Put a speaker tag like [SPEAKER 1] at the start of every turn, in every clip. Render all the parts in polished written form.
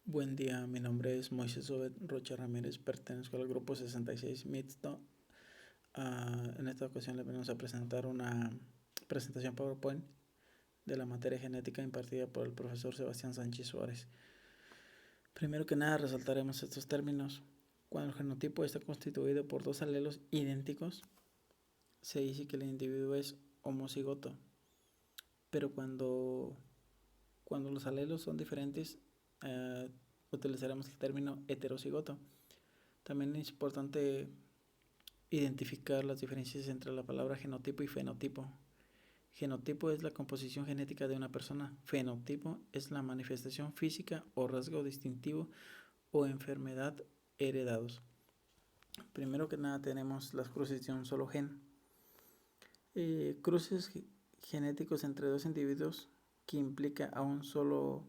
[SPEAKER 1] Buen día, mi nombre es Moisés Obed Rocha Ramírez, pertenezco al grupo 66 mixto. En esta ocasión le venimos a presentar una presentación PowerPoint de la materia genética impartida por el profesor Sebastián Sánchez Suárez. Primero que nada resaltaremos estos términos. Cuando el genotipo está constituido por dos alelos idénticos, se dice que el individuo es homocigoto, pero cuando los alelos son diferentes, utilizaremos el término heterocigoto. También es importante identificar las diferencias entre la palabra genotipo y fenotipo. Genotipo es la composición genética de una persona. Fenotipo es la manifestación física o rasgo distintivo o enfermedad heredados. Primero que nada tenemos las cruces de un solo gen. Cruces genéticos entre dos individuos que implica a un solo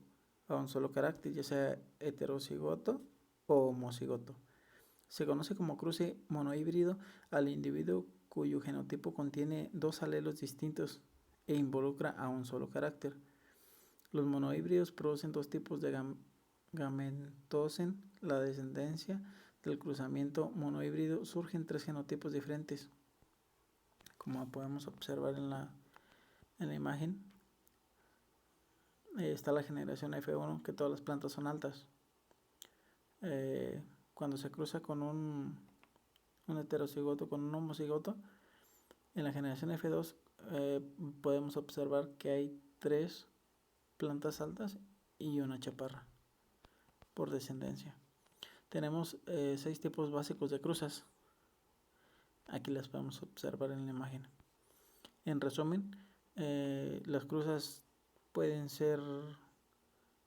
[SPEAKER 1] carácter, ya sea heterocigoto o homocigoto. Se conoce como cruce monohíbrido al individuo cuyo genotipo contiene dos alelos distintos e involucra a un solo carácter. Los monohíbridos producen dos tipos de gametosen. La descendencia del cruzamiento monohíbrido surgen tres genotipos diferentes, como podemos observar en la imagen. Está la generación F1, que todas las plantas son altas. Cuando se cruza con un heterocigoto con un homocigoto, en la generación F2 podemos observar que hay tres plantas altas y una chaparra por descendencia. Tenemos 6 tipos básicos de cruzas. Aquí las podemos observar en la imagen. En resumen, las cruzas pueden ser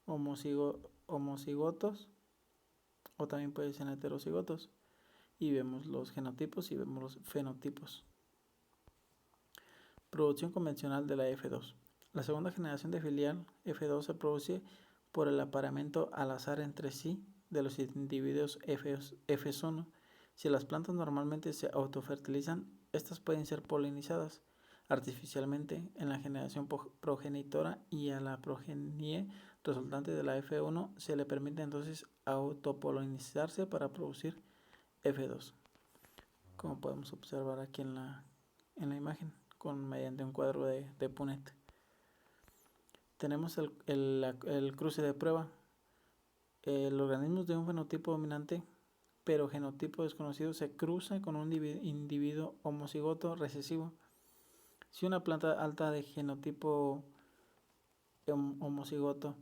[SPEAKER 1] homocigotos o también pueden ser heterocigotos. Y vemos los genotipos y vemos los fenotipos. Producción convencional de la F2. La segunda generación de filial F2 se produce por el apareamiento al azar entre sí de los individuos F1. Si las plantas normalmente se autofertilizan, estas pueden ser polinizadas artificialmente en la generación progenitora, y a la progenie resultante de la F1 se le permite entonces autopolinizarse para producir F2, como podemos observar aquí en la imagen mediante un cuadro de Punnett. Tenemos el cruce de prueba. El organismo de un fenotipo dominante pero genotipo desconocido se cruza con un individuo homocigoto recesivo. Si una planta alta de genotipo homocigoto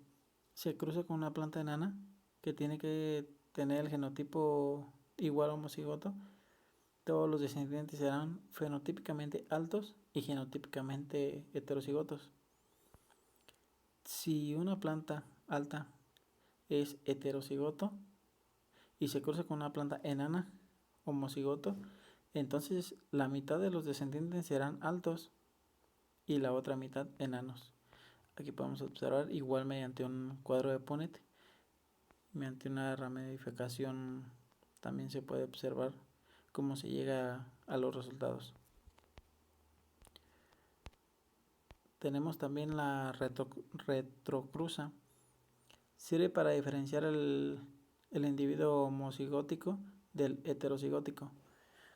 [SPEAKER 1] se cruza con una planta enana que tiene que tener el genotipo igual a homocigoto, todos los descendientes serán fenotípicamente altos y genotípicamente heterocigotos. Si una planta alta es heterocigoto y se cruza con una planta enana homocigoto, entonces la mitad de los descendientes serán altos y la otra mitad enanos. Aquí podemos observar igual mediante un cuadro de Punnett, mediante una ramificación también se puede observar cómo se llega a los resultados. Tenemos también la retrocruza. Sirve para diferenciar el individuo homocigótico del heterocigótico.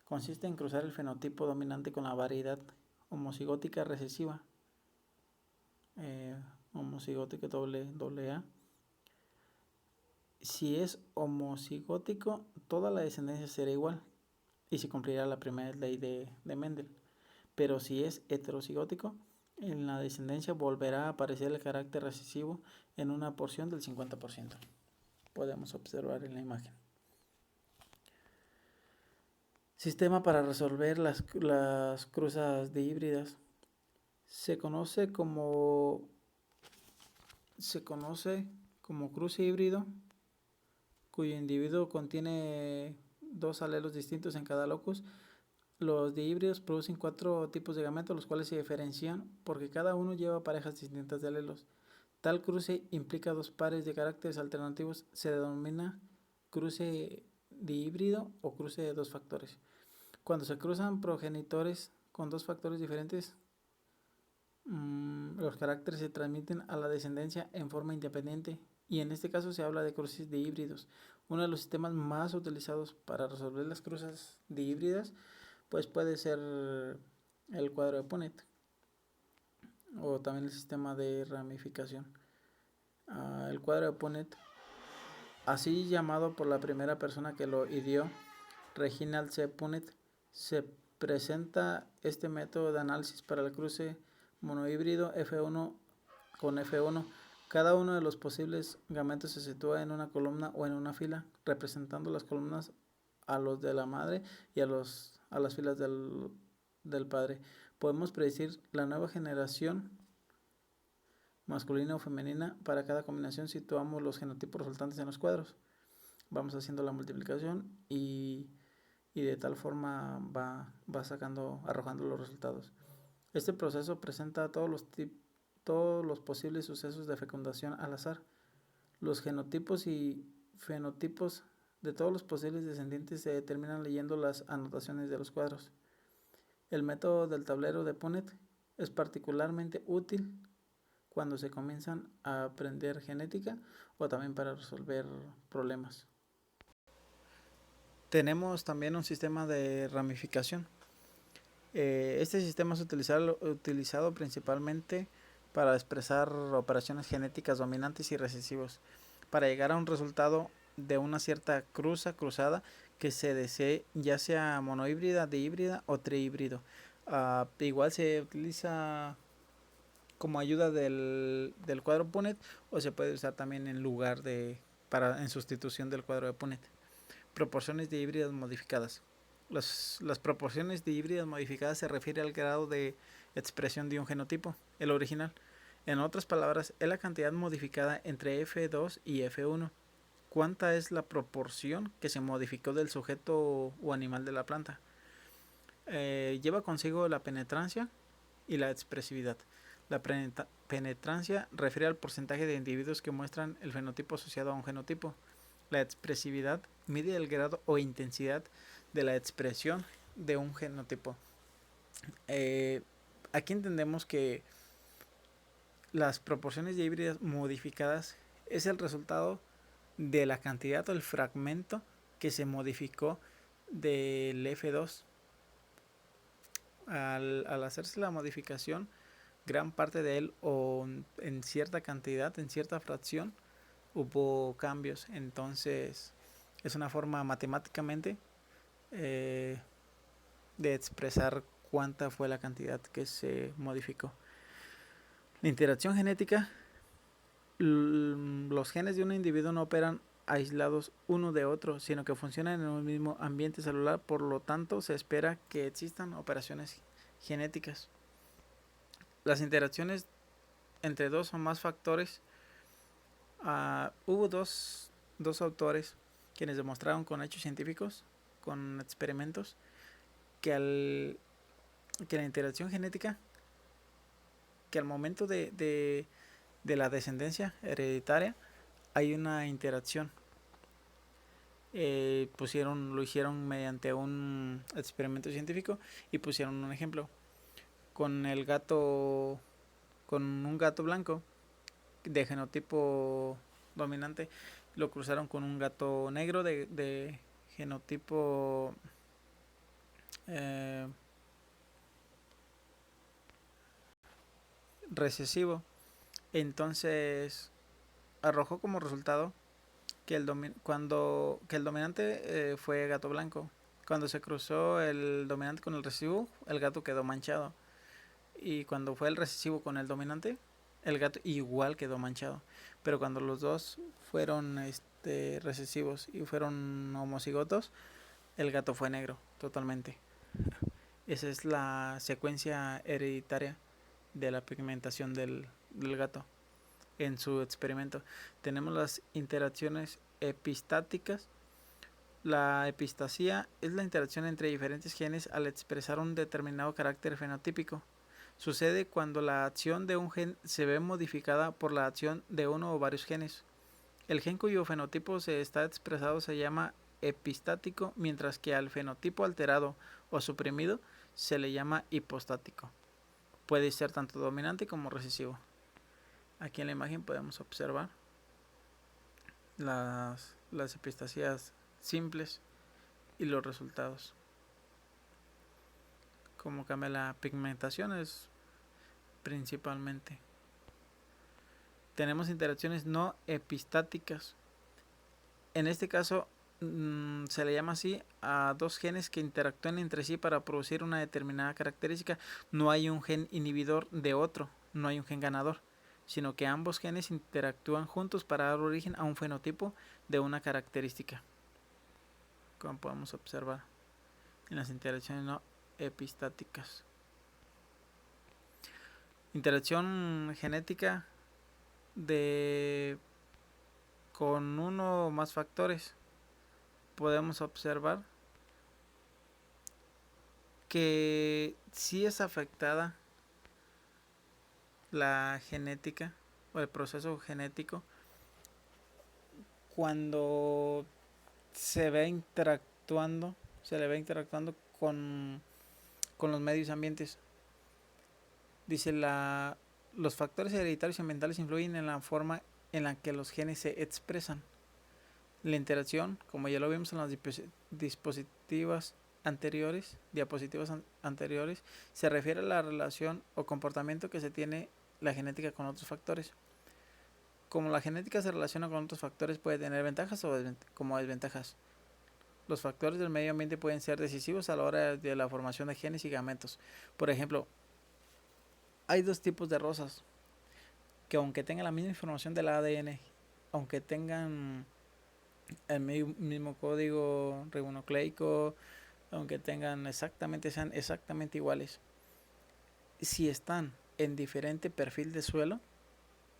[SPEAKER 1] Consiste en cruzar el fenotipo dominante con la variedad homocigótica recesiva, homocigótica AA. Si es homocigótico, toda la descendencia será igual y se cumplirá la primera ley de Mendel. Pero si es heterocigótico, en la descendencia volverá a aparecer el carácter recesivo en una porción del 50%. Podemos observar en la imagen. Sistema para resolver las cruzas de híbridas. Se conoce como cruce híbrido, cuyo individuo contiene dos alelos distintos en cada locus. Los dihíbridos producen 4 tipos de gametos, los cuales se diferencian porque cada uno lleva parejas distintas de alelos. Tal cruce implica dos pares de caracteres alternativos. Se denomina cruce dihíbrido o cruce de dos factores. Cuando se cruzan progenitores con dos factores diferentes, los caracteres se transmiten a la descendencia en forma independiente y en este caso se habla de cruces de híbridos. Uno de los sistemas más utilizados para resolver las cruces de híbridas pues puede ser el cuadro de Punnett o también el sistema de ramificación. El cuadro de Punnett, así llamado por la primera persona que lo ideó, Reginald C. Punnett, se presenta este método de análisis para el cruce monohíbrido F1 con F1. Cada uno de los posibles gametos se sitúa en una columna o en una fila, representando las columnas a los de la madre y a las filas del padre. Podemos predecir la nueva generación masculina o femenina. Para cada combinación situamos los genotipos resultantes en los cuadros. Vamos haciendo la multiplicación y de tal forma va arrojando los resultados. Este proceso presenta todos los posibles sucesos de fecundación al azar. Los genotipos y fenotipos de todos los posibles descendientes se determinan leyendo las anotaciones de los cuadros. El método del tablero de Punnett es particularmente útil cuando se comienzan a aprender genética o también para resolver problemas. Tenemos también un sistema de ramificación. Este sistema es utilizado principalmente para expresar operaciones genéticas dominantes y recesivos, para llegar a un resultado de una cierta cruzada que se desee, ya sea monohíbrida, dihíbrida o trihíbrido. Igual se utiliza como ayuda del cuadro Punnett o se puede usar también en lugar en sustitución del cuadro de Punnett. Proporciones de híbridas modificadas. Las proporciones de híbridas modificadas se refiere al grado de expresión de un genotipo, el original. En otras palabras, es la cantidad modificada entre F2 y F1. ¿Cuánta es la proporción que se modificó del sujeto o animal de la planta? Lleva consigo la penetrancia y la expresividad. La penetrancia refiere al porcentaje de individuos que muestran el fenotipo asociado a un genotipo. La expresividad mide el grado o intensidad de la expresión de un genotipo. Aquí entendemos que las proporciones de híbridas modificadas es el resultado de la cantidad o el fragmento que se modificó del F2. Al hacerse la modificación, gran parte de él o en cierta cantidad, en cierta fracción, hubo cambios. Entonces es una forma matemáticamente de expresar cuánta fue la cantidad que se modificó. La interacción genética. Los genes de un individuo no operan aislados uno de otro, sino que funcionan en un mismo ambiente celular. Por lo tanto, se espera que existan operaciones genéticas. Las interacciones entre dos o más factores. Hubo dos autores quienes demostraron con hechos científicos, con experimentos, que la interacción genética, que al momento de la descendencia hereditaria hay una interacción. Lo hicieron mediante un experimento científico y pusieron un ejemplo con un gato blanco de genotipo dominante, lo cruzaron con un gato negro de genotipo recesivo. Entonces arrojó como resultado que el dominante fue gato blanco. Cuando se cruzó el dominante con el recesivo, el gato quedó manchado. Y cuando fue el recesivo con el dominante, el gato igual quedó manchado. Pero cuando los dos fueron recesivos y fueron homocigotos, el gato fue negro totalmente. Esa es la secuencia hereditaria de la pigmentación del gato en su experimento. Tenemos las interacciones epistáticas. La epistasía es la interacción entre diferentes genes al expresar un determinado carácter fenotípico. Sucede cuando la acción de un gen se ve modificada por la acción de uno o varios genes. El gen cuyo fenotipo se está expresado se llama epistático, mientras que al fenotipo alterado o suprimido se le llama hipostático. Puede ser tanto dominante como recesivo. Aquí en la imagen podemos observar las epistasías simples y los resultados. Como cambia la pigmentación es principalmente. Tenemos interacciones no epistáticas. En este caso se le llama así a dos genes que interactúan entre sí para producir una determinada característica. No hay un gen inhibidor de otro, no hay un gen ganador, sino que ambos genes interactúan juntos para dar origen a un fenotipo de una característica, como podemos observar en las interacciones no epistáticas. Interacción genética con uno o más factores. Podemos observar que sí es afectada la genética o el proceso genético cuando se le ve interactuando con los medios ambientes. Dice los factores hereditarios y ambientales influyen en la forma en la que los genes se expresan. La interacción, como ya lo vimos en las diapositivas anteriores, se refiere a la relación o comportamiento que se tiene la genética con otros factores. Como la genética se relaciona con otros factores, puede tener ventajas o como desventajas. Los factores del medio ambiente pueden ser decisivos a la hora de la formación de genes y gametos. Por ejemplo, hay dos tipos de rosas que, aunque tengan la misma información del ADN, aunque tengan el mismo código ribonucleico, aunque sean exactamente iguales, si están en diferente perfil de suelo,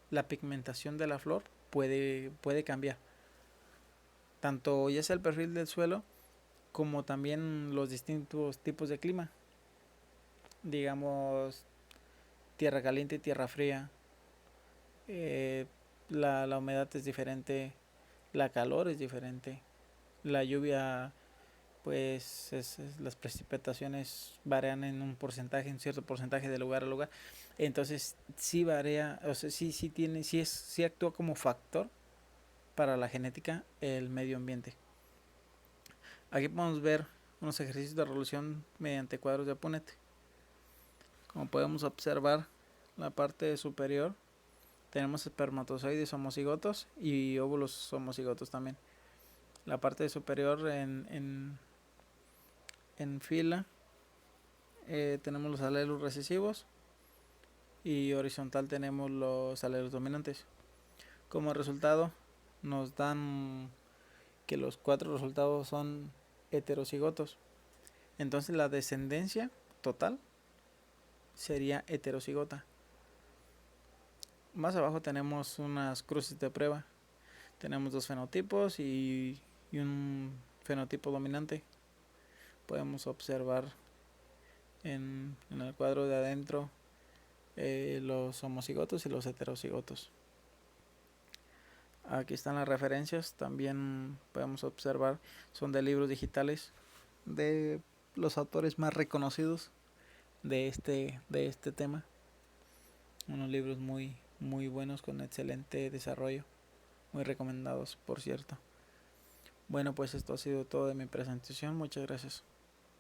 [SPEAKER 1] la pigmentación de la flor puede cambiar. Tanto ya sea el perfil del suelo como también los distintos tipos de clima. Digamos, tierra caliente y tierra fría. La humedad es diferente, la calor es diferente, la lluvia, pues las precipitaciones varían en cierto porcentaje de lugar a lugar. Entonces sí varía, o sea, sí actúa como factor para la genética el medio ambiente. Aquí podemos ver unos ejercicios de resolución mediante cuadros de Punnett. Como podemos observar, la parte superior tenemos espermatozoides homocigotos y óvulos homocigotos también. La parte superior en fila tenemos los alelos recesivos y horizontal tenemos los alelos dominantes. Como resultado nos dan que los 4 resultados son heterocigotos. Entonces la descendencia total sería heterocigota. Más abajo tenemos unas cruces de prueba. Tenemos dos fenotipos y un fenotipo dominante. Podemos observar en el cuadro de adentro los homocigotos y los heterocigotos. Aquí están las referencias, también podemos observar, son de libros digitales de los autores más reconocidos de este tema. Unos libros muy buenos con excelente desarrollo, muy recomendados, por cierto. Bueno, pues esto ha sido todo de mi presentación. Muchas gracias.